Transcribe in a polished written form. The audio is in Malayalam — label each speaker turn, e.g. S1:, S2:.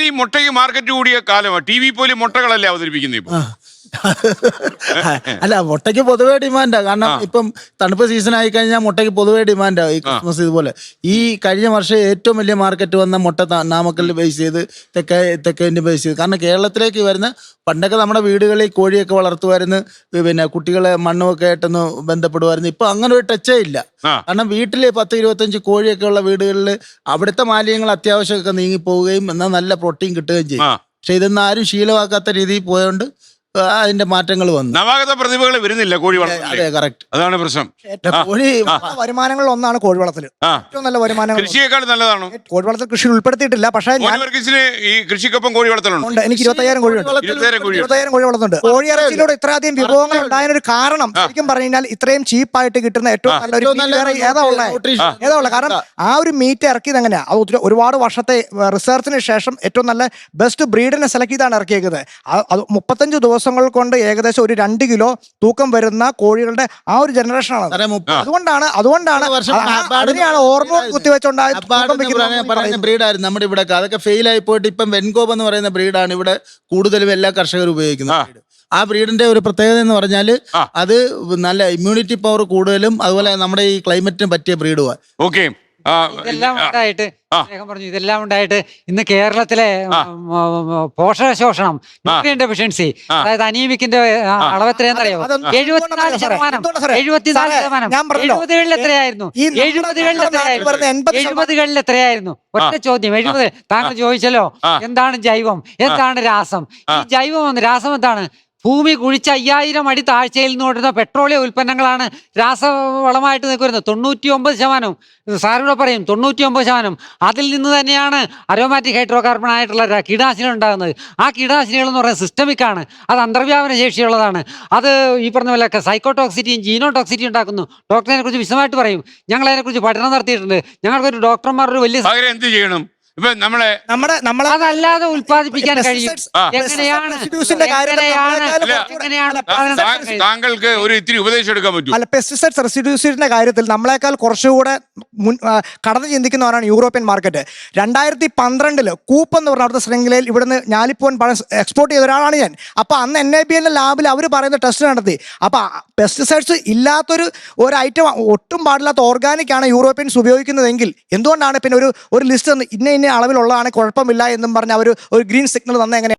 S1: ഈ മുട്ടയ്ക്ക് മാർക്കറ്റ് കൂടിയ കാലമാണ്. ടി വി പോലും മുട്ടകളല്ലേ അവതരിപ്പിക്കുന്നത് ഇപ്പൊ.
S2: അല്ല, മുട്ടയ്ക്ക് പൊതുവേ ഡിമാൻഡാ. കാരണം ഇപ്പം തണുപ്പ് സീസൺ ആയി കഴിഞ്ഞാൽ മുട്ടയ്ക്ക് പൊതുവേ ഡിമാൻഡാ. ഈ ക്രിസ്മസ് ഇതുപോലെ ഈ കഴിഞ്ഞ വർഷം ഏറ്റവും വലിയ മാർക്കറ്റ് വന്ന മുട്ട നാമക്കല്ലിൽ ബേസ് ചെയ്ത് തെക്കേ ഇന്ത്യ ബേസ് ചെയ്ത്. കാരണം കേരളത്തിലേക്ക് വരുന്ന പണ്ടൊക്കെ നമ്മുടെ വീടുകളിൽ കോഴിയൊക്കെ വളർത്തുമായിരുന്നു, പിന്നെ കുട്ടികളെ മണ്ണുമൊക്കെ ആയിട്ടൊന്ന് ബന്ധപ്പെടുമായിരുന്നു. ഇപ്പൊ അങ്ങനെ ഒരു ടച്ചേ ഇല്ല. കാരണം വീട്ടില് 10-25 കോഴിയൊക്കെ ഉള്ള വീടുകളിൽ അവിടുത്തെ മാലിന്യങ്ങൾ അത്യാവശ്യമൊക്കെ നീങ്ങിപ്പോവുകയും എന്നാൽ നല്ല പ്രോട്ടീൻ കിട്ടുകയും ചെയ്യും. പക്ഷെ ഇതൊന്നും ആരും ശീലമാക്കാത്ത രീതിയിൽ പോയോണ്ട് അതിന്റെ മാറ്റങ്ങൾ വന്നു.
S1: നവാഗത പ്രതിഭകൾ വരുന്നില്ല കോഴി വളർത്തൽ.
S2: അതെ, കറക്റ്റ്.
S1: അതാണ് പ്രശ്നം.
S2: കോഴി
S3: വരുമാനങ്ങളിൽ ഒന്നാണ് കോഴി വളർത്തൽ. ഏറ്റവും നല്ല വരുമാനം.
S1: കൃഷിയേക്കാൾ നല്ലതാണോ?
S3: കോഴി വളർത്തൽ കൃഷിയിൽ ഉൾപ്പെടുത്തിയിട്ടില്ല. പക്ഷേ
S1: ഈ കൃഷിക്കൊപ്പം കോഴി വളർത്തലുണ്ട്.
S3: എനിക്ക് 25,000 കോഴിയുണ്ട്. 25,000 കോഴി വളർത്തുന്നുണ്ട്. കോഴി ഇറച്ചിയിലൂടെ ഇത്രയധികം വിഭവങ്ങൾ ഉണ്ടായതിനൊരു കാരണം ശരിക്കും പറഞ്ഞു കഴിഞ്ഞാൽ ഇത്രയും ചീപ്പായിട്ട് കിട്ടുന്ന ഏറ്റവും നല്ലൊരു ഏതാ ഉള്ളത്. കാരണം ആ ഒരു മീറ്റ് ഇറക്കിയത് എങ്ങനെയാ, ഒരുപാട് വർഷത്തെ റിസർച്ചിന് ശേഷം ഏറ്റവും നല്ല ബെസ്റ്റ് ബ്രീഡിനെ സെലക്ട് ചെയ്താണ് ഇറക്കിയത്. അത് 35 ദിവസങ്ങൾ കൊണ്ട് ഏകദേശം ഒരു 2 കിലോ തൂക്കം വരുന്ന കോഴികളുടെ ആ ഒരു ജനറേഷനാണ്. അതുകൊണ്ടാണ് അതിനെയാണ് ഹോർമോൺ കുത്തിവെച്ചോണ്ടായ
S2: ബ്രീഡായിരുന്നു നമ്മുടെ ഇവിടെ. അതൊക്കെ ഫെയിൽ ആയി പോയിട്ട് ഇപ്പം വെൻകോബ് എന്ന് പറയുന്ന ബ്രീഡാണ് ഇവിടെ കൂടുതലും എല്ലാ കർഷകരും ഉപയോഗിക്കുന്നത്. ആ ബ്രീഡിന്റെ ഒരു പ്രത്യേകത എന്ന് പറഞ്ഞാൽ അത് നല്ല ഇമ്മ്യൂണിറ്റി പവർ കൂടുതലും അതുപോലെ നമ്മുടെ ഈ ക്ലൈമറ്റിന് പറ്റിയ ബ്രീഡുമാണ്.
S1: ഓക്കെ,
S4: ഇതെല്ലാം ഉണ്ടായിട്ട് പറഞ്ഞു ഇതെല്ലാം ഉണ്ടായിട്ട് ഇന്ന് കേരളത്തിലെ പോഷകശോഷണം, ന്യൂട്രിയൻ ഡെഫിഷ്യൻസി, അതായത് അനീമിക്കിന്റെ അളവ് എത്രയാണെന്നറിയാമോ? 74%. 70-കളിൽ എത്രയായിരുന്നു? 70-കളിൽ എത്രയായിരുന്നു? ഒറ്റ ചോദ്യം. 70. താങ്കൾ ചോദിച്ചല്ലോ എന്താണ് ജൈവം, എന്താണ് രാസം. ഈ ജൈവം രാസം എന്താണ്? ഭൂമി കുഴിച്ച 5000 അടി താഴ്ചയിൽ നിന്ന് കൊണ്ടുവരുന്ന പെട്രോളിയം ഉൽപ്പന്നങ്ങളാണ് രാസവളമായിട്ട് നിൽക്കുന്നത്. 99%. സാറിവിടെ പറയും 99%. അതിൽ നിന്ന് തന്നെയാണ് അരോമാറ്റിക് ഹൈഡ്രോ കാർബൺ ആയിട്ടുള്ള കീടനാശിനികൾ ഉണ്ടാകുന്നത്. ആ കീടനാശിനികൾ എന്ന് പറയുന്നത് സിസ്റ്റമിക്കാണ്. അത് അന്തർവ്യാപന ശേഷിയുള്ളതാണ്. അത് ഈ പറഞ്ഞ പോലെ സൈക്കോടോക്സിറ്റിയും ജീനോടോക്സിറ്റിയും ഉണ്ടാക്കുന്നു. ഡോക്ടറിനെ കുറിച്ച് വിശദമായിട്ട് പറയും. ഞങ്ങൾ അതിനെക്കുറിച്ച് പഠനം നടത്തിയിട്ടുണ്ട്. ഞങ്ങൾക്കൊരു ഡോക്ടർമാർ ഒരു വലിയ
S1: എന്ത് ചെയ്യണം? ഇപ്പൊ
S4: അതല്ലാതെ ഉൽപ്പാദിപ്പിക്കാൻ കഴിയും.
S1: താങ്കൾക്ക് ഒരു ഇത്തിരി ഉപദേശം എടുക്കാൻ പറ്റും.
S3: അല്ല, പെസ്റ്റിസൈഡ്സ് റെസിഡ്യൂസിന്റെ കാര്യത്തിൽ നമ്മളെക്കാൾ കുറച്ചുകൂടെ കടന്നു ചിന്തിക്കുന്നവരാണ് യൂറോപ്യൻ മാർക്കറ്റ്. 2012 കൂപ്പ് എന്ന് പറഞ്ഞ അവിടുത്തെ ശൃംഖലയിൽ ഇവിടുന്ന് ഞാലിപ്പൂവൻ പഴം എക്സ്പോർട്ട് ചെയ്ത ഒരാളാണ് ഞാൻ. അപ്പോൾ അന്ന് NABL ലാബിൽ അവർ പറയുന്ന ടെസ്റ്റ് നടത്തി. അപ്പോൾ പെസ്റ്റിസൈഡ്സ് ഇല്ലാത്തൊരു ഐറ്റം, ഒട്ടും പാടില്ലാത്ത ഓർഗാനിക് ആണ് യൂറോപ്യൻസ് ഉപയോഗിക്കുന്നതെങ്കിൽ എന്തുകൊണ്ടാണ് പിന്നെ ഒരു ലിസ്റ്റ് ഇന്ന അളവിലുള്ളതാണ് കുഴപ്പമില്ല എന്നും പറഞ്ഞ് അവർ ഒരു ഗ്രീൻ സിഗ്നൽ തന്നെ എങ്ങനെ